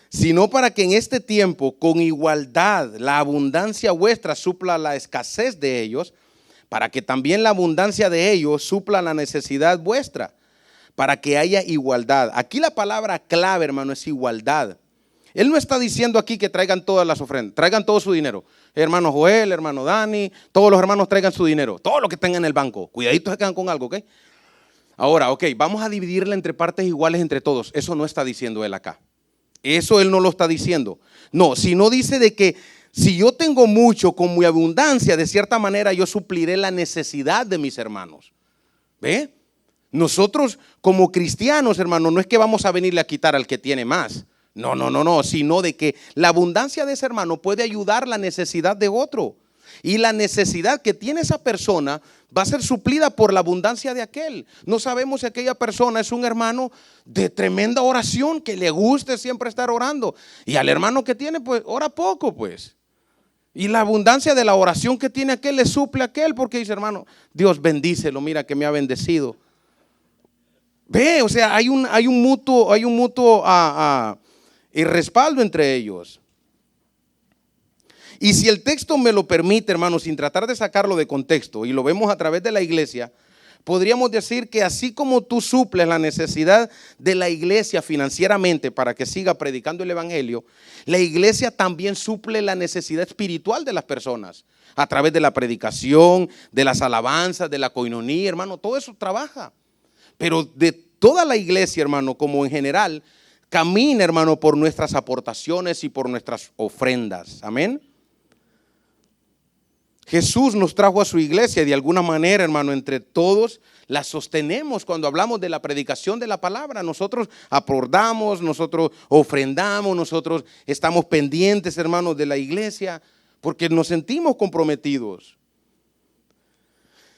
sino para que en este tiempo con igualdad la abundancia vuestra supla la escasez de ellos, para que también la abundancia de ellos supla la necesidad vuestra, para que haya igualdad. Aquí la palabra clave, hermano, es igualdad. Él no está diciendo aquí que traigan todas las ofrendas, traigan todo su dinero. Hermano Joel, hermano Dani, todos los hermanos traigan su dinero, todo lo que tengan en el banco. Cuidadito se quedan con algo, ¿ok? Ahora, vamos a dividirla entre partes iguales entre todos. Eso no está diciendo él acá. Eso él no lo está diciendo. No, sino dice de que si yo tengo mucho con mi abundancia, de cierta manera yo supliré la necesidad de mis hermanos. ¿Ve? Nosotros como cristianos, hermano, no es que vamos a venirle a quitar al que tiene más. No, sino de que la abundancia de ese hermano puede ayudar la necesidad de otro. Y la necesidad que tiene esa persona va a ser suplida por la abundancia de aquel. No sabemos si aquella persona es un hermano de tremenda oración, que le guste siempre estar orando. Y al hermano que tiene, pues ora poco, pues. Y la abundancia de la oración que tiene aquel le suple a aquel, porque dice, hermano, Dios bendícelo, mira que me ha bendecido. Ve, o sea, hay un mutuo y respaldo entre ellos. Y si el texto me lo permite, hermano, sin tratar de sacarlo de contexto, y lo vemos a través de la iglesia, podríamos decir que así como tú suples la necesidad de la iglesia financieramente para que siga predicando el evangelio, la iglesia también suple la necesidad espiritual de las personas a través de la predicación, de las alabanzas, de la coinonía, hermano, todo eso trabaja. Pero de toda la iglesia, hermano, como en general, camina, hermano, por nuestras aportaciones y por nuestras ofrendas. Amén. Jesús nos trajo a su iglesia y de alguna manera, hermano, entre todos la sostenemos cuando hablamos de la predicación de la palabra. Nosotros aportamos, nosotros ofrendamos, nosotros estamos pendientes, hermanos, de la iglesia porque nos sentimos comprometidos.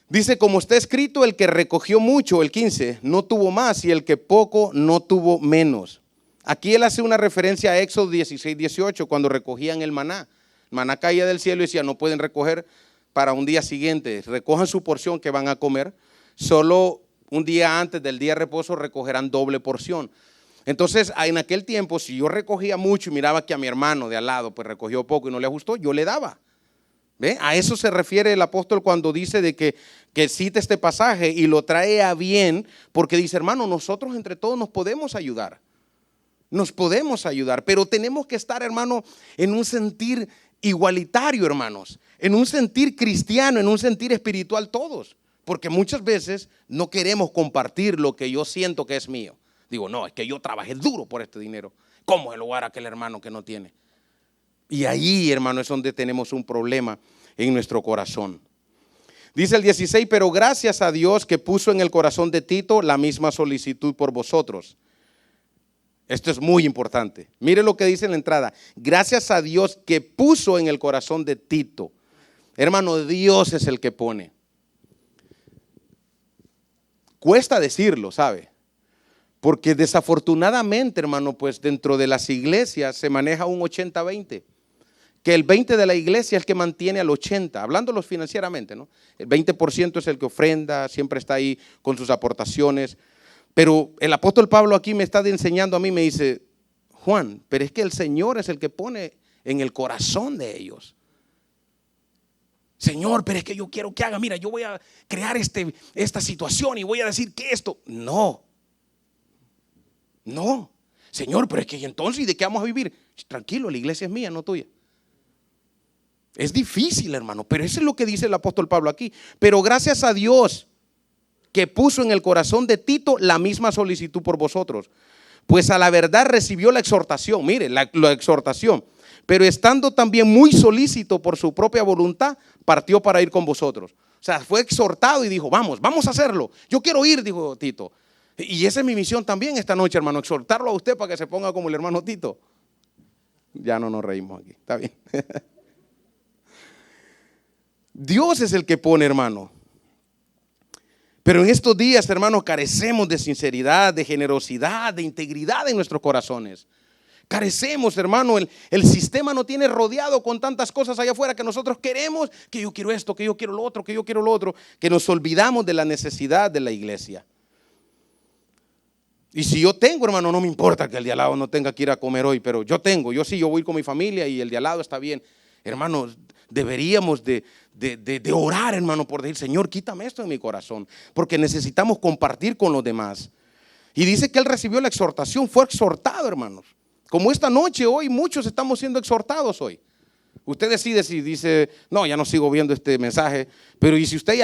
Dice, como está escrito, el que recogió mucho, el 15, no tuvo más, y el que poco no tuvo menos. Aquí él hace una referencia a Éxodo 16, 18, cuando recogían el maná. El maná caía del cielo y decía, no pueden recoger para un día siguiente, recojan su porción que van a comer, solo un día antes del día de reposo recogerán doble porción. Entonces, en aquel tiempo, si yo recogía mucho y miraba que a mi hermano de al lado pues recogió poco y no le gustó, yo le daba. ¿Ve? A eso se refiere el apóstol cuando dice de que cita este pasaje y lo trae a bien, porque dice, hermano, nosotros entre todos nos podemos ayudar. Nos podemos ayudar, pero tenemos que estar, hermano, en un sentir igualitario, hermanos, en un sentir cristiano, en un sentir espiritual todos, porque muchas veces no queremos compartir lo que yo siento que es mío. Digo, no, es que yo trabajé duro por este dinero. ¿Cómo se lo va a dar a aquel hermano que no tiene? Y ahí, hermano, es donde tenemos un problema en nuestro corazón. Dice el 16, pero gracias a Dios que puso en el corazón de Tito la misma solicitud por vosotros. Esto es muy importante. Mire lo que dice en la entrada. Gracias a Dios que puso en el corazón de Tito. Hermano, Dios es el que pone. Cuesta decirlo, ¿sabe? Porque desafortunadamente, hermano, pues dentro de las iglesias se maneja un 80-20. Que el 20 de la iglesia es el que mantiene al 80, hablándolos financieramente, ¿no? El 20% es el que ofrenda, siempre está ahí con sus aportaciones. Pero el apóstol Pablo aquí me está enseñando a mí, me dice, Juan, pero es que el Señor es el que pone en el corazón de ellos. Señor, pero es que yo quiero que haga, mira, yo voy a crear esta situación y voy a decir que esto. No. Señor, pero es que entonces, ¿y de qué vamos a vivir? Tranquilo, la iglesia es mía, no tuya. Es difícil, hermano, pero eso es lo que dice el apóstol Pablo aquí. Pero gracias a Dios que puso en el corazón de Tito la misma solicitud por vosotros, pues a la verdad recibió la exhortación, mire, la exhortación, pero estando también muy solícito por su propia voluntad, partió para ir con vosotros. O sea, fue exhortado y dijo, vamos a hacerlo. Yo quiero ir, dijo Tito. Y esa es mi misión también esta noche, hermano, exhortarlo a usted para que se ponga como el hermano Tito. Ya no nos reímos aquí, está bien. Dios es el que pone, hermano. Pero en estos días, hermanos, carecemos de sinceridad, de generosidad, de integridad en nuestros corazones. Carecemos, hermano, el sistema nos tiene rodeado con tantas cosas allá afuera que nosotros queremos, que yo quiero esto, que yo quiero lo otro, que yo quiero lo otro, que nos olvidamos de la necesidad de la iglesia. Y si yo tengo, hermano, no me importa que el de al lado no tenga que ir a comer hoy, pero yo voy con mi familia y el de al lado está bien. Hermanos, deberíamos de orar, hermano, por decir, Señor, quítame esto de mi corazón, porque necesitamos compartir con los demás. Y dice que él recibió la exhortación, fue exhortado, hermanos. Como esta noche, hoy muchos estamos siendo exhortados hoy. Usted decide si dice, no, ya no sigo viendo este mensaje, pero y si usted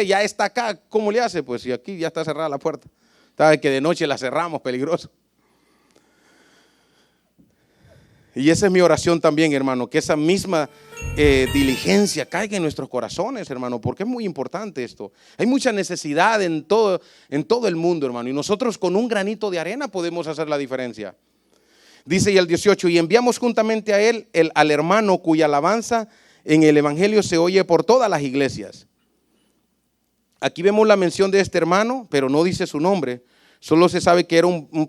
ya está acá, ¿cómo le hace? Pues si aquí ya está cerrada la puerta. Sabe que de noche la cerramos, peligroso. Y esa es mi oración también, hermano, que esa misma diligencia caiga en nuestros corazones, hermano, porque es muy importante esto. Hay mucha necesidad en todo el mundo, hermano, y nosotros con un granito de arena podemos hacer la diferencia. Dice y el 18, y enviamos juntamente a él, al hermano cuya alabanza en el evangelio se oye por todas las iglesias. Aquí vemos la mención de este hermano, pero no dice su nombre. Solo se sabe que era un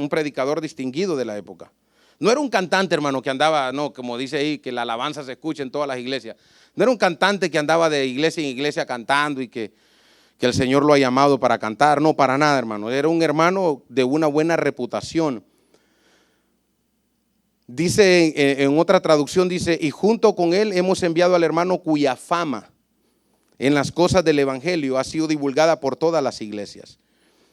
predicador distinguido de la época. No era un cantante, hermano, que andaba, no, como dice ahí, que la alabanza se escucha en todas las iglesias. No era un cantante que andaba de iglesia en iglesia cantando y que el Señor lo ha llamado para cantar. No, para nada, hermano. Era un hermano de una buena reputación. Dice en otra traducción, dice, y junto con él hemos enviado al hermano cuya fama en las cosas del evangelio ha sido divulgada por todas las iglesias.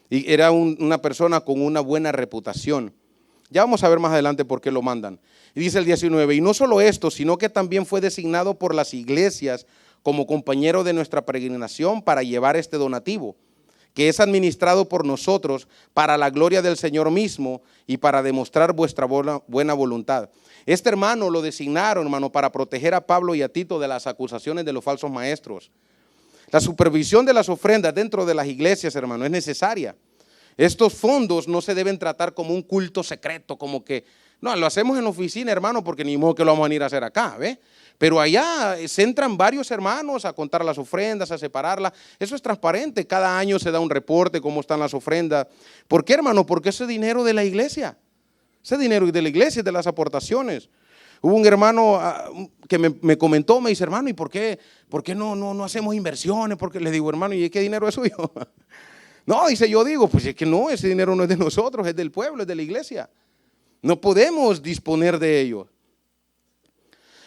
Y era una persona con una buena reputación. Ya vamos a ver más adelante por qué lo mandan. Y dice el 19, y no solo esto, sino que también fue designado por las iglesias como compañero de nuestra peregrinación para llevar este donativo, que es administrado por nosotros para la gloria del Señor mismo y para demostrar vuestra buena voluntad. Este hermano lo designaron, hermano, para proteger a Pablo y a Tito de las acusaciones de los falsos maestros. La supervisión de las ofrendas dentro de las iglesias, hermano, es necesaria. Estos fondos no se deben tratar como un culto secreto, como que, no, lo hacemos en la oficina, hermano, porque ni modo que lo vamos a venir a hacer acá, ¿ve? Pero allá se entran varios hermanos a contar las ofrendas, a separarlas. Eso es transparente, cada año se da un reporte cómo están las ofrendas. ¿Por qué, hermano? Porque ese dinero de la iglesia, ese dinero de la iglesia, de las aportaciones. Hubo un hermano que me comentó, me dice, hermano, ¿y por qué no hacemos inversiones? Porque le digo, hermano, ¿y qué dinero es suyo? No, dice, yo digo, pues es que no, ese dinero no es de nosotros, es del pueblo, es de la iglesia. No podemos disponer de ello.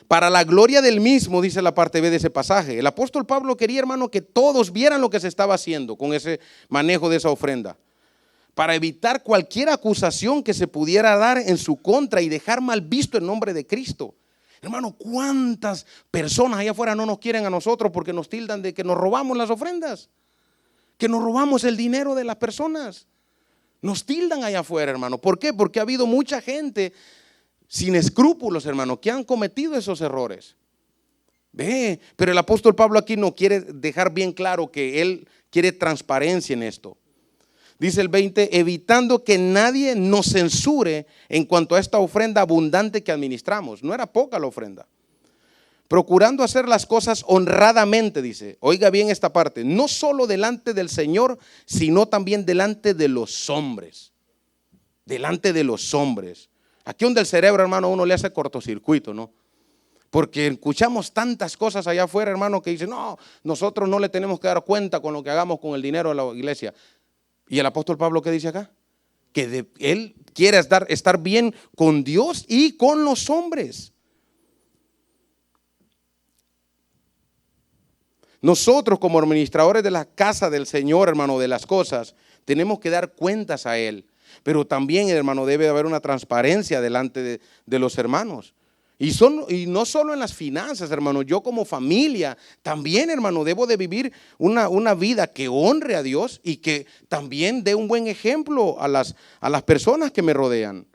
Para la gloria del mismo, dice la parte B de ese pasaje. El apóstol Pablo quería, hermano, que todos vieran lo que se estaba haciendo con ese manejo de esa ofrenda, para evitar cualquier acusación que se pudiera dar en su contra y dejar mal visto el nombre de Cristo. Hermano, ¿cuántas personas allá afuera no nos quieren a nosotros porque nos tildan de que nos robamos las ofrendas? Que nos robamos el dinero de las personas. Nos tildan allá afuera, hermano. ¿Por qué? Porque ha habido mucha gente sin escrúpulos, hermano, que han cometido esos errores. Ve, pero el apóstol Pablo aquí no quiere dejar bien claro que él quiere transparencia en esto. Dice el 20, evitando que nadie nos censure en cuanto a esta ofrenda abundante que administramos. No era poca la ofrenda. Procurando hacer las cosas honradamente, dice. Oiga bien esta parte. No solo delante del Señor, sino también delante de los hombres. Delante de los hombres. Aquí donde el cerebro, hermano, uno le hace cortocircuito, ¿no? Porque escuchamos tantas cosas allá afuera, hermano, que dicen, no, nosotros no le tenemos que dar cuenta con lo que hagamos con el dinero de la iglesia. ¿Y el apóstol Pablo qué dice acá? Que él quiere estar bien con Dios y con los hombres. Nosotros como administradores de la casa del Señor, hermano, de las cosas, tenemos que dar cuentas a Él. Pero también, hermano, debe haber una transparencia delante de los hermanos. Y no solo en las finanzas, hermano, yo como familia también, hermano, debo de vivir una vida que honre a Dios y que también dé un buen ejemplo a las personas que me rodean.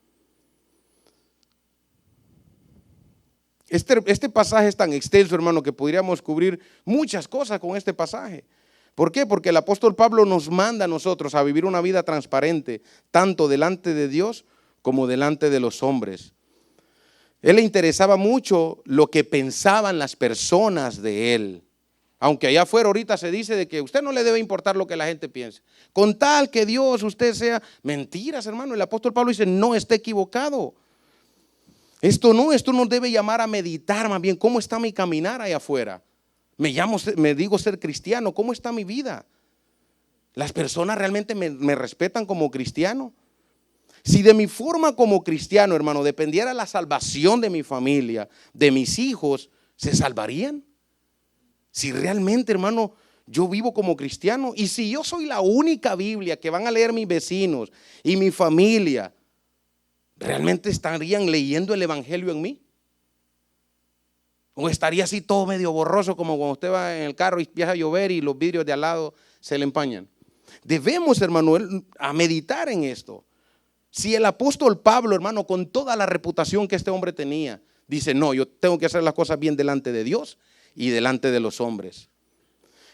Este pasaje es tan extenso, hermano, que podríamos cubrir muchas cosas con este pasaje. ¿Por qué? Porque el apóstol Pablo nos manda a nosotros a vivir una vida transparente, tanto delante de Dios como delante de los hombres. Él le interesaba mucho lo que pensaban las personas de él. Aunque allá afuera ahorita se dice de que usted no le debe importar lo que la gente piense. Con tal que Dios usted sea. Mentiras, hermano. El apóstol Pablo dice, no esté equivocado. Esto nos debe llamar a meditar más bien. ¿Cómo está mi caminar allá afuera? Me digo ser cristiano. ¿Cómo está mi vida? ¿Las personas realmente me respetan como cristiano? Si de mi forma como cristiano, hermano, dependiera la salvación de mi familia, de mis hijos, ¿se salvarían? Si realmente, hermano, yo vivo como cristiano y si yo soy la única Biblia que van a leer mis vecinos y mi familia, ¿realmente estarían leyendo el evangelio en mí? ¿O estaría así todo medio borroso como cuando usted va en el carro y empieza a llover y los vidrios de al lado se le empañan? Debemos, hermano, a meditar en esto. Si el apóstol Pablo, hermano, con toda la reputación que este hombre tenía, dice, no, yo tengo que hacer las cosas bien delante de Dios y delante de los hombres.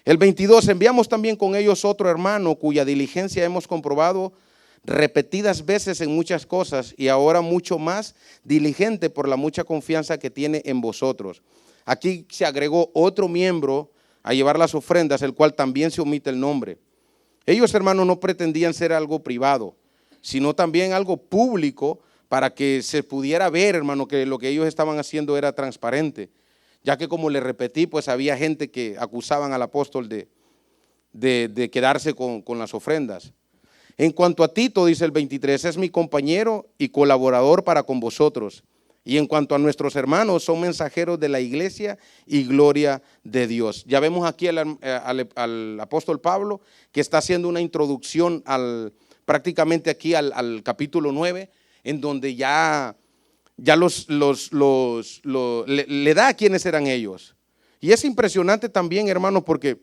El 22, enviamos también con ellos otro hermano cuya diligencia hemos comprobado repetidas veces en muchas cosas y ahora mucho más diligente por la mucha confianza que tiene en vosotros. Aquí se agregó otro miembro a llevar las ofrendas, el cual también se omite el nombre. Ellos, hermanos, no pretendían ser algo privado, sino también algo público para que se pudiera ver, hermano, que lo que ellos estaban haciendo era transparente. Ya que, como le repetí, pues había gente que acusaban al apóstol de quedarse con las ofrendas. En cuanto a Tito, dice el 23, es mi compañero y colaborador para con vosotros. Y en cuanto a nuestros hermanos, son mensajeros de la iglesia y gloria de Dios. Ya vemos aquí al apóstol Pablo que está haciendo una introducción prácticamente aquí al capítulo 9, en donde ya le da a quiénes eran ellos. Y es impresionante también, hermanos, porque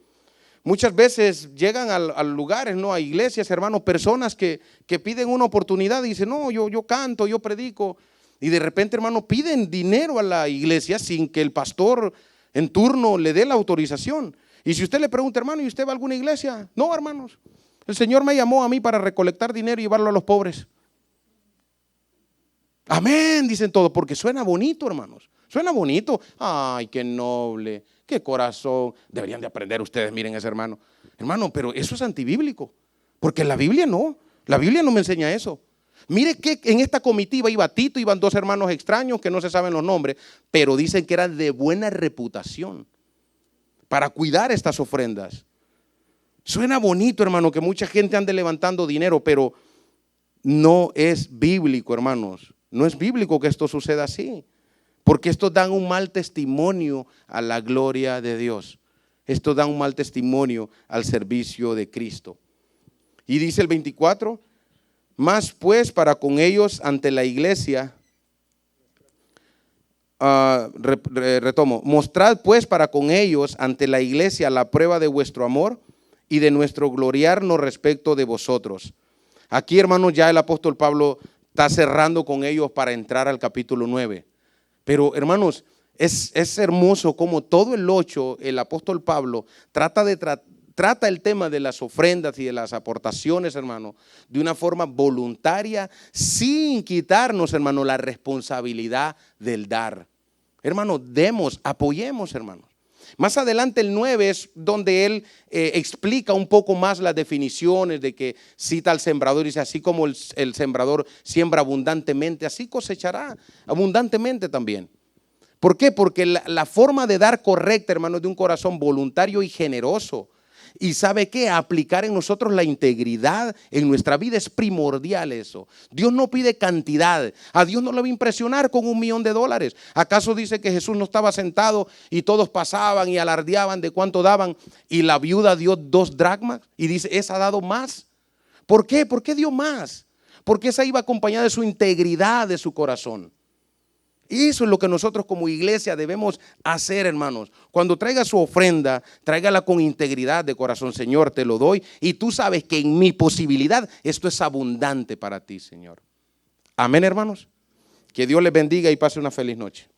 muchas veces llegan a lugares, ¿no? A iglesias, hermanos, personas que piden una oportunidad y dicen, no, yo canto, yo predico. Y de repente, hermano, piden dinero a la iglesia sin que el pastor en turno le dé la autorización. Y si usted le pregunta, hermano, ¿y usted va a alguna iglesia? No, hermanos, el Señor me llamó a mí para recolectar dinero y llevarlo a los pobres. Amén, dicen todos, porque suena bonito, hermanos. Suena bonito. Ay, qué noble, qué corazón. Deberían de aprender ustedes, miren ese hermano. Hermano, pero eso es antibíblico, porque la Biblia no me enseña eso. Mire que en esta comitiva iba Tito, iban dos hermanos extraños que no se saben los nombres, pero dicen que eran de buena reputación para cuidar estas ofrendas. Suena bonito, hermano, que mucha gente ande levantando dinero, pero no es bíblico, hermanos. No es bíblico que esto suceda así, porque estos dan un mal testimonio a la gloria de Dios. Estos dan un mal testimonio al servicio de Cristo. Y dice el 24, más pues para con ellos ante la iglesia, retomo, mostrad pues para con ellos ante la iglesia la prueba de vuestro amor y de nuestro gloriarnos respecto de vosotros. Aquí, hermanos, ya el apóstol Pablo está cerrando con ellos para entrar al capítulo 9. Pero, hermanos, es hermoso como todo el 8, el apóstol Pablo trata el tema de las ofrendas y de las aportaciones, hermano, de una forma voluntaria, sin quitarnos, hermano, la responsabilidad del dar. Hermano, demos, apoyemos, hermanos. Más adelante el 9 es donde él explica un poco más las definiciones de que cita al sembrador y dice, así como el sembrador siembra abundantemente, así cosechará abundantemente también. ¿Por qué? Porque la forma de dar correcta, hermanos, de un corazón voluntario y generoso. Y ¿sabe qué? Aplicar en nosotros la integridad en nuestra vida es primordial eso. Dios no pide cantidad. A Dios no le va a impresionar con $1.000.000. ¿Acaso dice que Jesús no estaba sentado y todos pasaban y alardeaban de cuánto daban y la viuda dio 2 dracmas y dice, esa ha dado más? ¿Por qué? ¿Por qué dio más? Porque esa iba acompañada de su integridad de su corazón. Y eso es lo que nosotros como iglesia debemos hacer, hermanos. Cuando traiga su ofrenda, tráigala con integridad de corazón. Señor, te lo doy y tú sabes que en mi posibilidad esto es abundante para ti, Señor. Amén, hermanos. Que Dios les bendiga y pase una feliz noche.